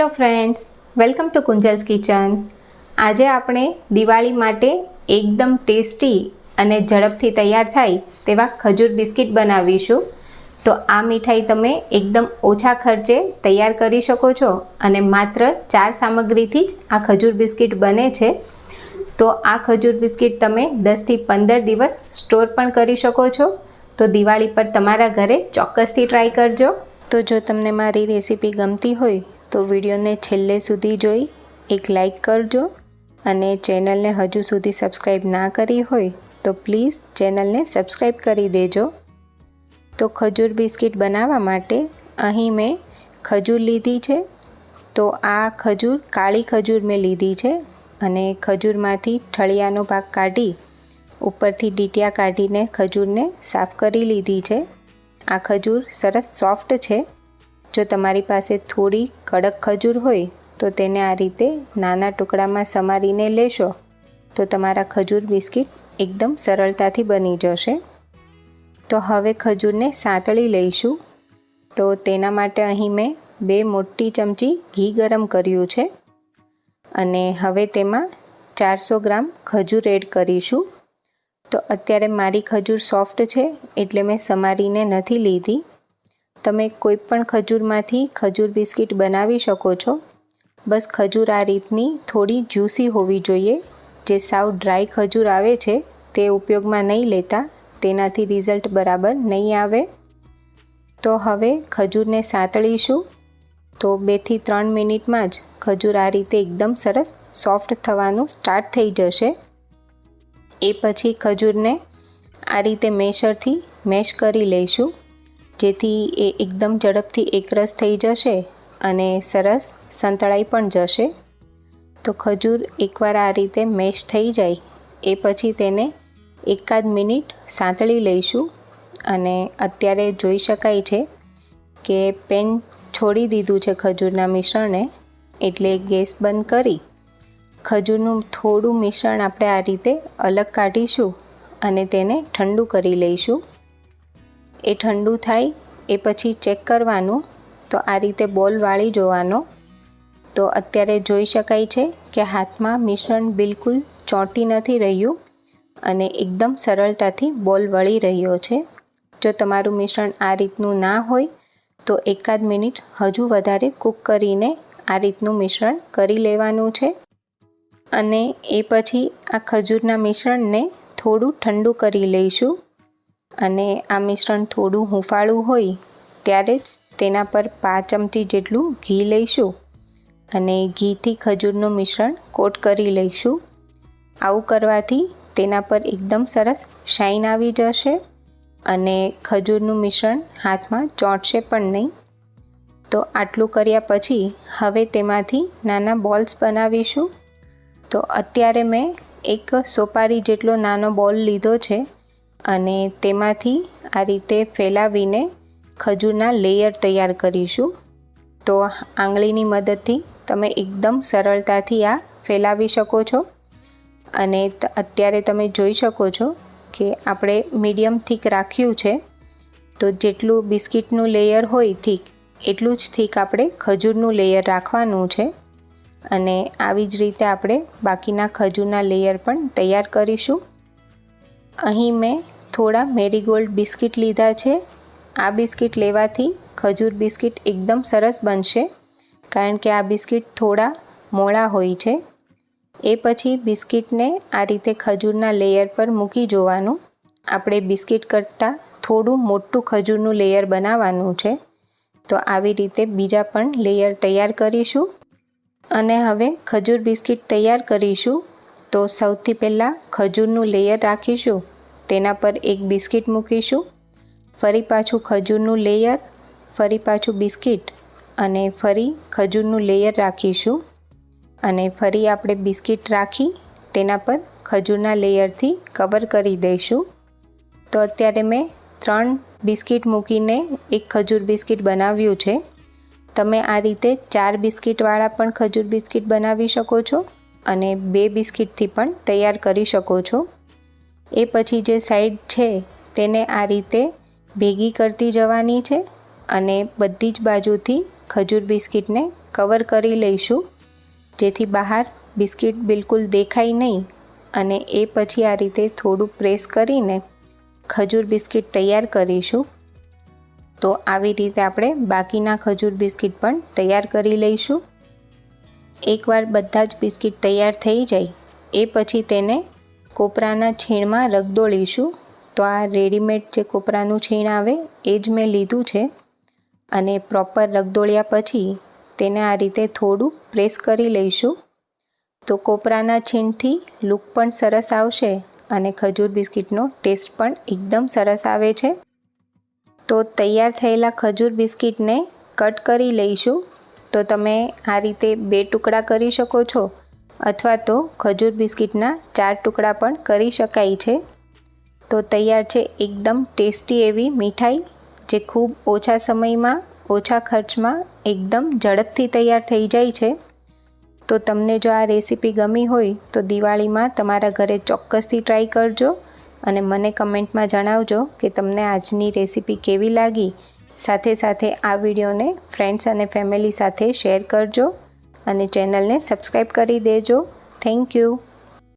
Hello friends, welcome to Kunjal's kitchen. આજે આપણે દિવાળી માટે એકદમ ટેસ્ટી અને ઝડપથી તૈયાર થાય તેવા ખજૂર બિસ્કિટ બનાવીશું। તો આ મીઠાઈ તમે એકદમ ઓછા ખર્ચે તૈયાર કરી શકો છો અને માત્ર 4 સામગ્રીથી જ આ ખજૂર બિસ્કિટ બને છે। તો આ ખજૂર બિસ્કિટ તમે 10 થી 15 દિવસ સ્ટોર પણ કરી શકો છો। તો દિવાળી પર તમારા ઘરે ચોક્કસથી ટ્રાય કરજો। તો જો તમને મારી રેસીપી ગમતી હોય તો વિડીયોને છેલ્લે સુધી જોઈ એક લાઈક કરજો અને ચેનલને હજુ સુધી સબસ્ક્રાઈબ ના કરી હોય તો પ્લીઝ ચેનલને સબસ્ક્રાઈબ કરી દેજો। તો ખજૂર બિસ્કિટ બનાવવા માટે અહીં મેં ખજૂર લીધી છે। તો આ ખજૂર કાળી ખજૂર મેં લીધી છે અને ખજૂરમાંથી ઠળિયાનો ભાગ કાઢી ઉપરથી ડીટિયા કાઢીને ખજૂરને સાફ કરી લીધી છે। આ ખજૂર સરસ સોફ્ટ છે। જો તમારી પાસે થોડી કડક ખજૂર હોય તો તેને આ રીતે નાના ટુકડામાં સમારીને લેશો તો તમારા ખજૂર બિસ્કિટ એકદમ સરળતાથી બની જશે। તો હવે ખજૂરને સાંતળી લઈશું। તો તેના માટે અહીં મેં 2 મોટી ચમચી ઘી ગરમ કર્યું છે અને હવે તેમાં 400 ગ્રામ ખજૂર એડ કરીશું। તો અત્યારે મારી ખજૂર સોફ્ટ છે એટલે મેં સમારીને નથી લીધી। તમે કોઈ પણ ખજૂરમાંથી ખજૂર બિસ્કિટ બનાવી શકો છો। બસ ખજૂર આ રીતની થોડી જ્યુસી હોવી જોઈએ। જે સાવ ડ્રાય ખજૂર આવે છે તે ઉપયોગમાં નહીં લેતા, તેનાથી રિઝલ્ટ બરાબર નહીં આવે। તો હવે ખજૂરને સાંતળીશું। તો 2 થી 3 મિનિટમાં જ ખજૂર આ રીતે એકદમ સરસ સોફ્ટ થવાનું સ્ટાર્ટ થઈ જશે। એ પછી ખજૂરને આ રીતે મેશરથી મેશ કરી લઈશું જેથી એ એકદમ ઝડપથી એકરસ થઈ જશે અને સરસ સંતળાઈ પણ જશે। તો ખજૂર એકવાર આ રીતે મેશ થઈ જાય એ પછી તેને એકાદ મિનિટ સાંતળી લઈશું અને અત્યારે જોઈ શકાય છે કે પેન છોડી દીધું છે ખજૂરના મિશ્રણને, એટલે ગેસ બંધ કરી ખજૂરનું થોડું મિશ્રણ આપણે આ રીતે અલગ કાઢીશું અને તેને ઠંડુ કરી લઈશું। એ ઠંડુ થાય એ પછી ચેક કરવાનું। તો આ રીતે બોલ વાળી જોવાનો। તો અત્યારે જોઈ શકાય છે કે હાથમાં મિશ્રણ બિલકુલ ચોંટી નથી રહ્યું અને એકદમ સરળતાથી બોલ વળી રહ્યો છે। જો તમારું મિશ્રણ આ રીતનું ના હોય તો એકાદ મિનિટ હજુ વધારે કૂક કરીને આ રીતનું મિશ્રણ કરી લેવાનું છે અને એ પછી આ ખજૂરના મિશ્રણને થોડું ઠંડુ કરી લઈશું અને આ મિશ્રણ થોડું હૂંફાળું હોય ત્યારે જ તેના પર 5 ચમચી જેટલું ઘી લઈશું અને ઘીથી ખજૂરનું મિશ્રણ કોટ કરી લઈશું। આવું કરવાથી તેના પર એકદમ સરસ શાઇન આવી જશે અને ખજૂરનું મિશ્રણ હાથમાં ચોંટશે પણ નહીં। તો આટલું કર્યા પછી હવે તેમાંથી નાના બોલ્સ બનાવીશું। તો અત્યારે મેં એક સોપારી જેટલો નાનો બોલ લીધો છે અને તેમાંથી આ રીતે ફેલાવીને ખજૂરના લેયર તૈયાર કરીશું। તો આંગળીની મદદથી તમે એકદમ સરળતાથી આ ફેલાવી શકો છો અને અત્યારે તમે જોઈ શકો છો કે આપણે મીડિયમ થીક રાખ્યું છે। તો જેટલું બિસ્કિટનું લેયર હોય થીક એટલું જ થીક આપણે ખજૂરનું લેયર રાખવાનું છે અને આવી જ રીતે આપણે બાકીના ખજૂરના લેયર પણ તૈયાર કરીશું। અહીં મેં થોડા મેરીગોલ્ડ બિસ્કિટ લીધા છે। આ બિસ્કિટ લેવાથી ખજૂર બિસ્કિટ એકદમ સરસ બનશે કારણ કે આ બિસ્કિટ થોડા મોળા હોય છે। એ પછી બિસ્કિટને આ રીતે ખજૂરના લેયર પર મૂકી જોવાનું। આપણે બિસ્કિટ કરતાં થોડું મોટું ખજૂરનું લેયર બનાવવાનું છે। તો આવી રીતે બીજા પણ લેયર તૈયાર કરીશું અને હવે ખજૂર બિસ્કિટ તૈયાર કરીશું। તો સૌથી પહેલાં ખજૂરનું લેયર રાખીશું, તેના પર એક બિસ્કિટ મૂકીશું, ફરી પાછું ખજૂરનું લેયર, ફરી પાછું બિસ્કિટ અને ફરી ખજૂરનું લેયર રાખીશું અને ફરી આપણે બિસ્કિટ રાખી તેના પર ખજૂરના લેયરથી કવર કરી દઈશું। તો અત્યારે મેં 3 બિસ્કિટ મૂકીને એક ખજૂર બિસ્કિટ બનાવ્યું છે। તમે આ રીતે 4 બિસ્કિટવાળા પણ ખજૂર બિસ્કિટ બનાવી શકો છો અને 2 બિસ્કિટથી પણ તૈયાર કરી શકો છો। એ પછી જે સાઈડ છે તેને આ રીતે ભેગી કરતી જવાની છે અને બધી જ બાજુથી ખજૂર બિસ્કિટને કવર કરી લઈશું, જેથી બહાર બિસ્કિટ બિલકુલ દેખાય નહીં. અને એ પછી આ રીતે થોડું પ્રેસ કરીને ખજૂર બિસ્કિટ તૈયાર કરીશું. તો આવી રીતે આપણે બાકીના ખજૂર બિસ્કિટ પણ તૈયાર કરી લઈશું. એકવાર બધા જ બિસ્કિટ તૈયાર થઈ જાય એ પછી તેને કોપરાના છીણમાં રગદોળીશું. તો આ રેડીમેડ જે કોપરાનું છીણ આવે એ જ મેં લીધું છે. અને પ્રોપર રગદોળ્યા પછી તેને આ રીતે થોડું પ્રેસ કરી લઈશું. તો કોપરાના છીણથી લુક પણ સરસ આવશે અને ખજૂર બિસ્કિટનો ટેસ્ટ પણ એકદમ સરસ આવે છે. તો તૈયાર થયેલા ખજૂર બિસ્કિટને કટ કરી લઈશું. તો તમે આ રીતે 2 ટુકડા કરી શકો છો, અથવા તો ખજૂર બિસ્કિટના 4 ટુકડા પણ કરી શકાય છે. તો તૈયાર છે એકદમ ટેસ્ટી એવી મીઠાઈ, જે ખૂબ ઓછા સમયમાં ઓછા ખર્ચમાં એકદમ ઝડપથી તૈયાર થઈ જાય છે. તો તમને જો આ રેસીપી ગમી હોય તો દિવાળીમાં તમારા ઘરે ચોક્કસથી ટ્રાય કરજો અને મને કમેન્ટમાં જણાવજો કે તમને આજની રેસીપી કેવી લાગી. સાથે સાથે આ વિડીયોને ફ્રેન્ડ્સ અને ફેમિલી સાથે શેર કરજો અને ચેનલને સબસ્ક્રાઈબ કરી દેજો. Thank you.